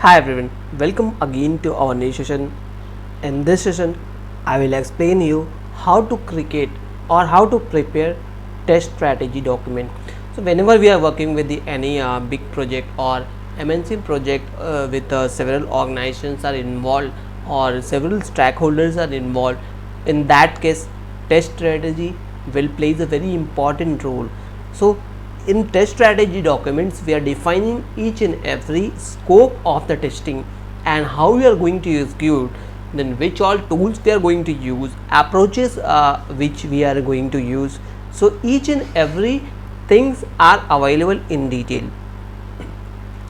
Hi everyone, welcome again to our new session. In this session, I will explain you how to create or how to prepare test strategy document. So whenever we are working with any big project or MNC project with several organizations are involved or several stakeholders are involved, in that case test strategy will plays a very important role. So in test strategy documents, we are defining each and every scope of the testing and how we are going to execute, then which all tools we are going to use, approaches which we are going to use. So each and every things are available in detail.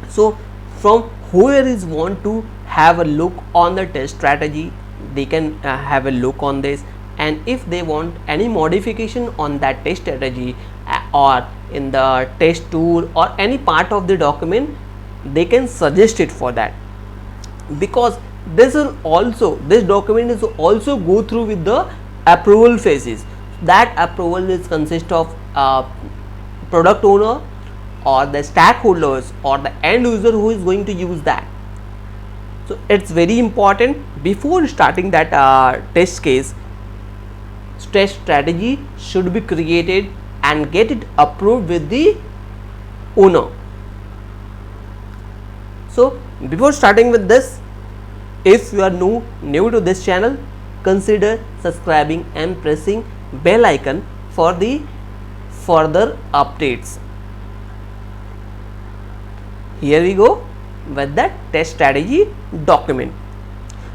So from whoever is want to have a look on the test strategy, they can have a look on this, and if they want any modification on that test strategy or in the test tool or any part of the document, they can suggest it for that, because this document is also go through with the approval phases. That approval is consist of product owner or the stakeholders or the end user who is going to use that. So it's very important before starting that test case, test strategy should be created and get it approved with the owner. So before starting with this, if you are new to this channel, consider subscribing and pressing bell icon for the further updates. Here we go with the test strategy document.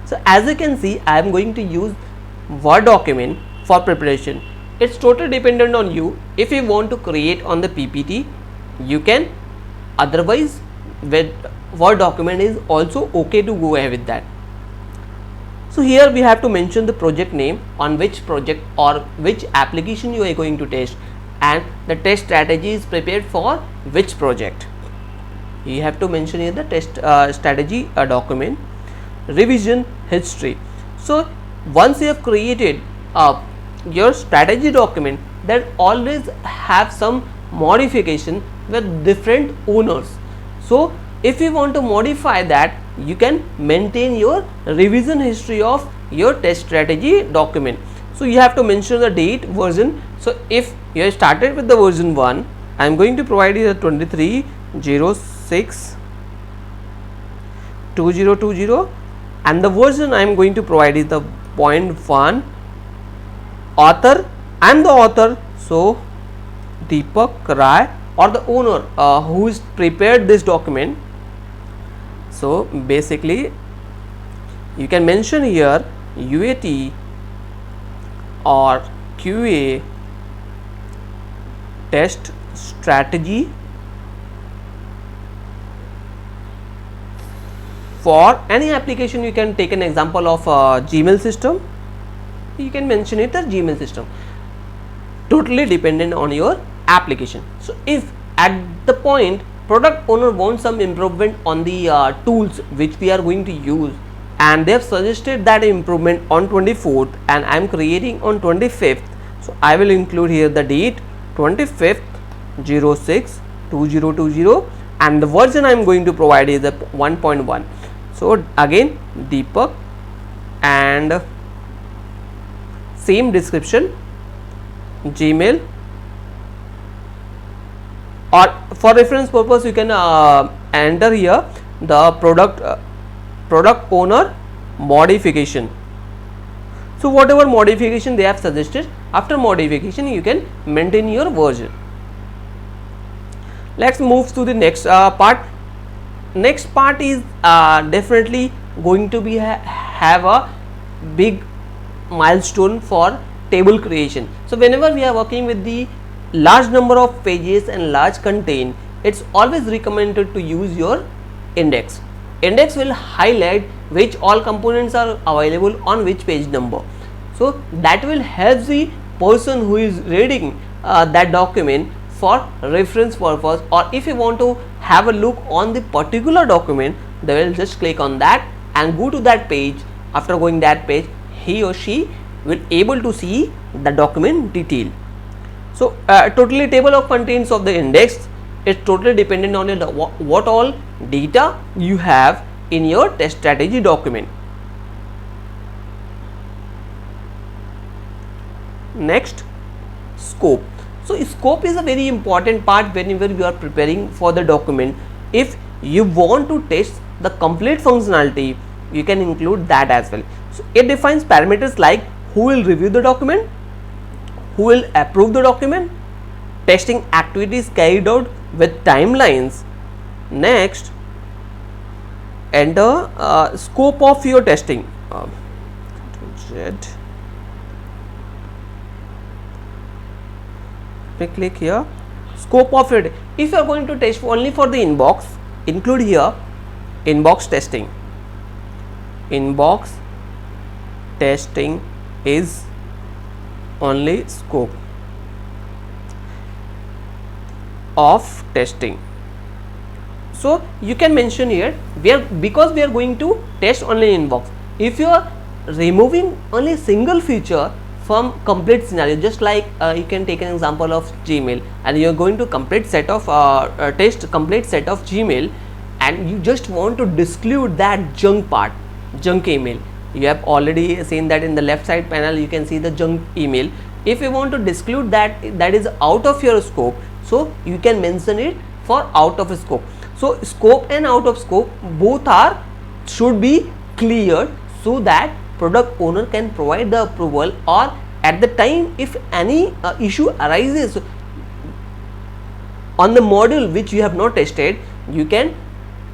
So as you can see, I am going to use Word document for preparation. It's totally dependent on you. If you want to create on the PPT, you can. Otherwise, with Word document is also okay to go ahead with that. So here we have to mention the project name, on which project or which application you are going to test, and the test strategy is prepared for which project. You have to mention here the test strategy document. Revision history. So once you have created your strategy document, that always have some modification with different owners. So if you want to modify that, you can maintain your revision history of your test strategy document. So you have to mention the date, version. So if you have started with the version 1, I am going to provide you the 2306/2020, and the version I am going to provide is the 0.1. Author, I am the author, so Deepak Rai, or the owner who is prepared this document. So basically you can mention here UAT or QA test strategy for any application. You can take an example of Gmail system, you can mention it as Gmail system, totally dependent on your application. So if at the point product owner wants some improvement on the tools which we are going to use, and they have suggested that improvement on 24th, and I am creating on 25th, so I will include here the date 25/06/2020, and the version I am going to provide is the 1.1. So again Deepak, and same description, Gmail, or for reference purpose you can enter here the product owner modification. So whatever modification they have suggested, after modification you can maintain your version. Let's move to the next part. Next part is definitely going to be have a big milestone for table creation. So whenever we are working with the large number of pages and large content, it's always recommended to use your index. Index will highlight which all components are available on which page number. So that will help the person who is reading that document for reference purpose, or if you want to have a look on the particular document, they will just click on that and go to that page. After going that page, he or she will able to see the document detail. So totally table of contents of the index is totally dependent on what all data you have in your test strategy document. Next, scope. So scope is a very important part whenever you are preparing for the document. If you want to test the complete functionality, you can include that as well. So it defines parameters like who will review the document, who will approve the document, testing activities carried out with timelines. Next, enter scope of your testing. Click here, scope of it. If you are going to test only for the inbox, include here inbox testing. Inbox testing is only scope of testing. So you can mention here, because we are going to test only inbox. If you are removing only single feature from complete scenario, just like you can take an example of Gmail, and you are going to complete set of test complete set of Gmail, and you just want to exclude that junk part, junk email. You have already seen that in the left side panel you can see the junk email. If you want to exclude that is out of your scope, so you can mention it for out of scope. So scope and out of scope both should be cleared, so that product owner can provide the approval, or at the time if any issue arises on the module which you have not tested, you can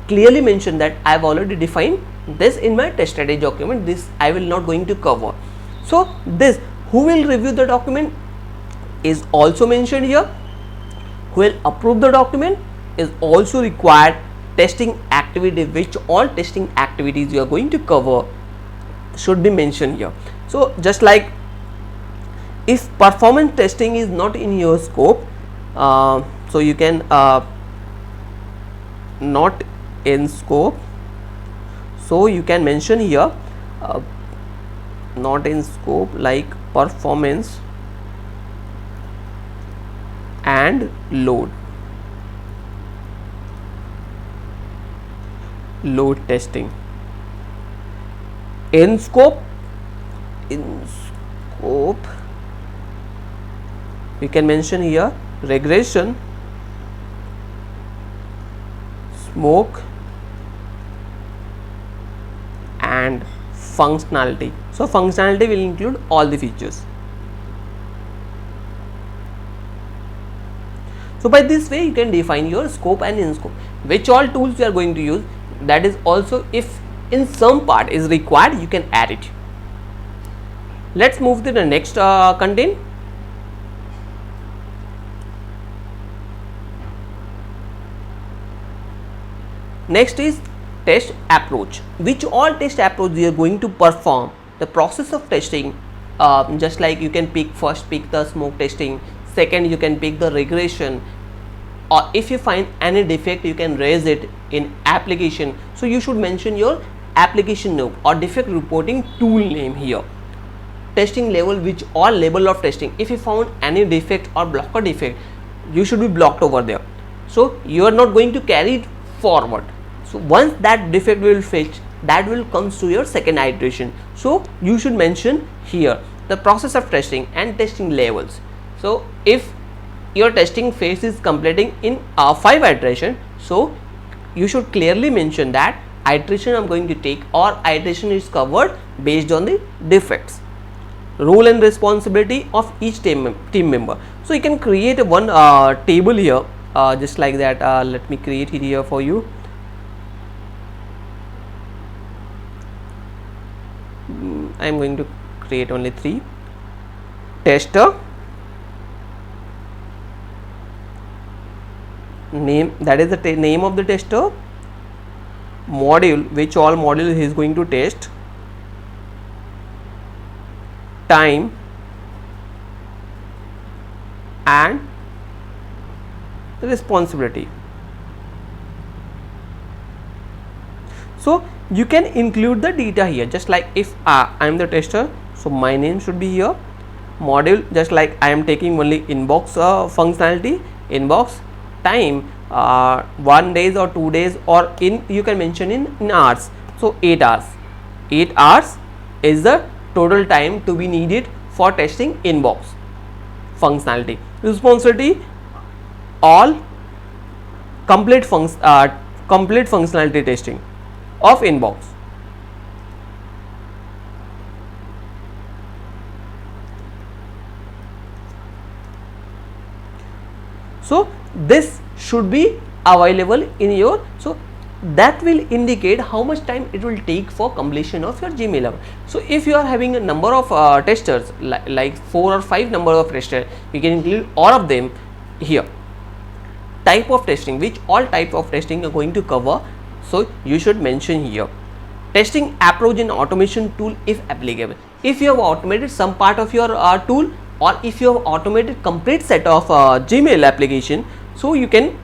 clearly mention that I have already defined this in my test strategy document, this I will not going to cover. So this who will review the document is also mentioned here, who will approve the document is also required, testing activity, which all testing activities you are going to cover should be mentioned here. So just like if performance testing is not in your scope, so you can not in scope, so you can mention here not in scope, like performance and load testing. In scope we can mention here regression, smoke and functionality. So functionality will include all the features. So by this way you can define your scope and in scope, which all tools you are going to use. That is also, if in some part is required, you can add it. Let's move to the next content. Next is test approach. Which all test approach you are going to perform. The process of testing, just like you can pick the smoke testing, second you can pick the regression, or if you find any defect you can raise it in application. So you should mention your application name or defect reporting tool name here. Testing level, which all level of testing, if you found any defect or blocker defect, you should be blocked over there, so you are not going to carry it forward. So once that defect will fetch, that will comes to your second iteration. So you should mention here the process of testing and testing levels. So if your testing phase is completing in 5 iteration, so you should clearly mention that iteration I'm going to take, or iteration is covered based on the defects. Role and responsibility of each team member. So you can create one table here, just like that. Let me create it here for you. I am going to create only 3. Tester name, that is the name of the tester. Module, which all module he is going to test. Time and responsibility. So you can include the data here, just like if I am the tester, so my name should be here. Module, just like I am taking only inbox functionality, inbox. Time, 1 days or 2 days, or in you can mention in hours. So 8 hours. 8 hours is the total time to be needed for testing inbox functionality. Responsibility, all complete functionality testing of inbox. So this should be available in your, so that will indicate how much time it will take for completion of your Gmail account. So if you are having a number of testers, like 4 or 5 number of testers, you can include all of them here. Type of testing, which all type of testing are going to cover, so you should mention here. Testing approach and automation tool if applicable. If you have automated some part of your tool, or if you have automated complete set of Gmail application, so you can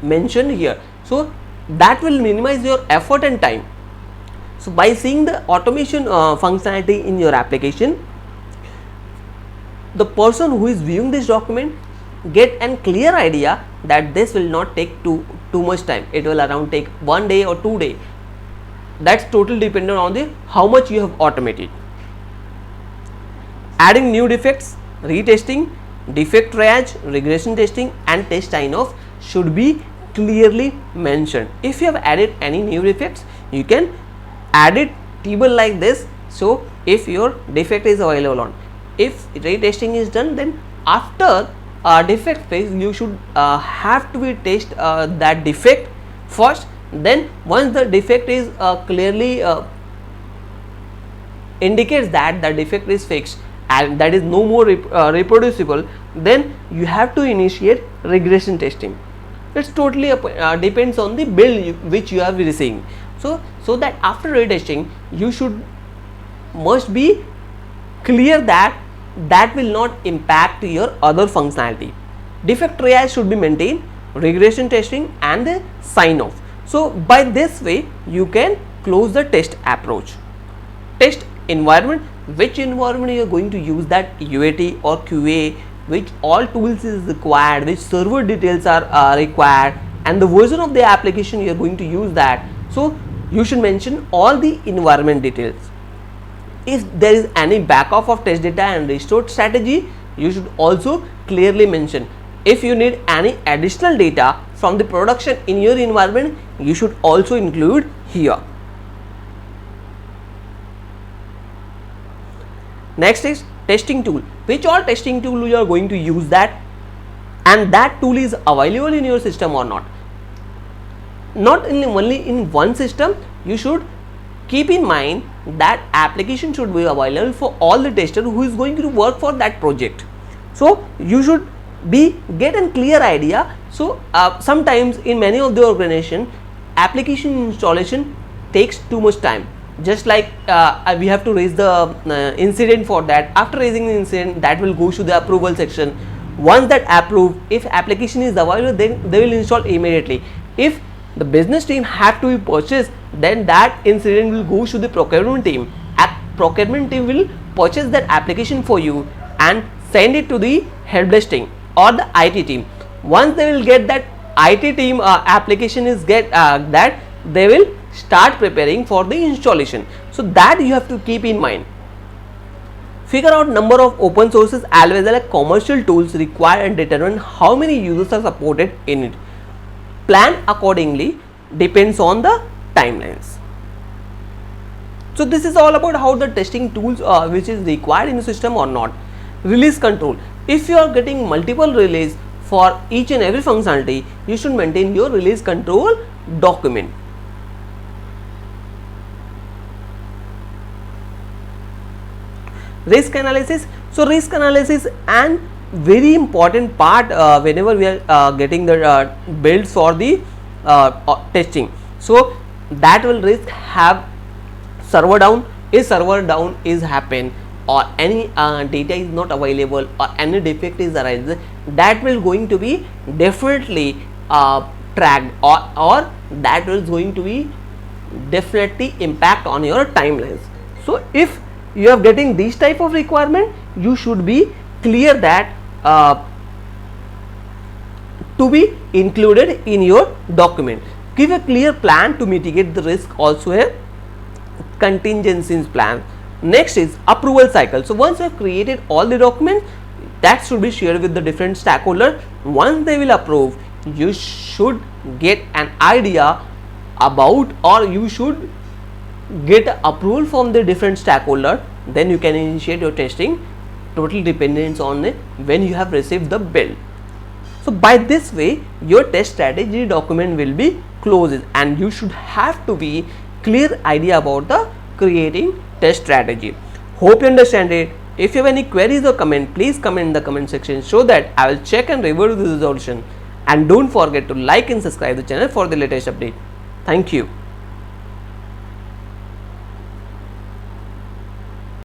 mention here. So that will minimize your effort and time. So by seeing the automation functionality in your application, the person who is viewing this document get a clear idea that this will not take too much time. It will around take 1 day or 2 days. That's totally dependent on the how much you have automated. Adding new defects, retesting, defect triage, regression testing and test sign-off should be clearly mentioned. If you have added any new defects, you can add it table like this. So if your defect is available on, if retesting is done, then after defect phase you should have to be test that defect first. Then once the defect is clearly indicates that the defect is fixed and that is no more reproducible, then you have to initiate regression testing. It's totally depends on the build which you are receiving. So that after retesting you must be clear that that will not impact your other functionality. Defect triage should be maintained, regression testing and the sign off. So by this way you can close the test approach. Test environment, which environment you are going to use, that UAT or QA, which all tools is required, which server details are required, and the version of the application you are going to use that. So you should mention all the environment details. If there is any backup of test data and restore strategy, you should also clearly mention. If you need any additional data from the production in your environment, you should also include here. Next is testing tool, which all testing tool you are going to use that, and that tool is available in your system or not. Not only in one system, you should keep in mind that application should be available for all the tester who is going to work for that project. So you should get a clear idea. So sometimes in many of the organization, application installation takes too much time. Just like we have to raise the incident for that. After raising the incident, that will go to the approval section. Once that approved, if application is available, then they will install immediately. If the business team have to be purchased, then that incident will go to the procurement team. Procurement team will purchase that application for you and send it to the help desk team or the IT team. Once they will get that IT team application is that, they will start preparing for the installation. So that you have to keep in mind. Figure out number of open sources as well as commercial tools required and determine how many users are supported in it. Plan accordingly, depends on the timelines. So this is all about how the testing tools which is required in the system or not. Release control. If you are getting multiple release for each and every functionality, you should maintain your release control document. Risk analysis. So risk analysis and very important part whenever we are getting the builds for the testing. So that will risk have server down. If server down is happen or any data is not available or any defect is arising, that will going to be definitely tracked or that will going to be definitely impact on your timelines. So if you are getting this type of requirement, you should be clear that to be included in your document. Give a clear plan to mitigate the risk, also a contingencies plan. Next is approval cycle. So once you have created all the documents, that should be shared with the different stakeholders. Once they will approve, you should get an idea about, or you should get approval from the different stakeholder, then you can initiate your testing. Total dependence on when you have received the bill. So by this way your test strategy document will be closed, and you should have to be clear idea about the creating test strategy. Hope you understand it. If you have any queries or comment, please comment in the comment section so that I will check and review the resolution. And don't forget to like and subscribe the channel for the latest update. Thank you.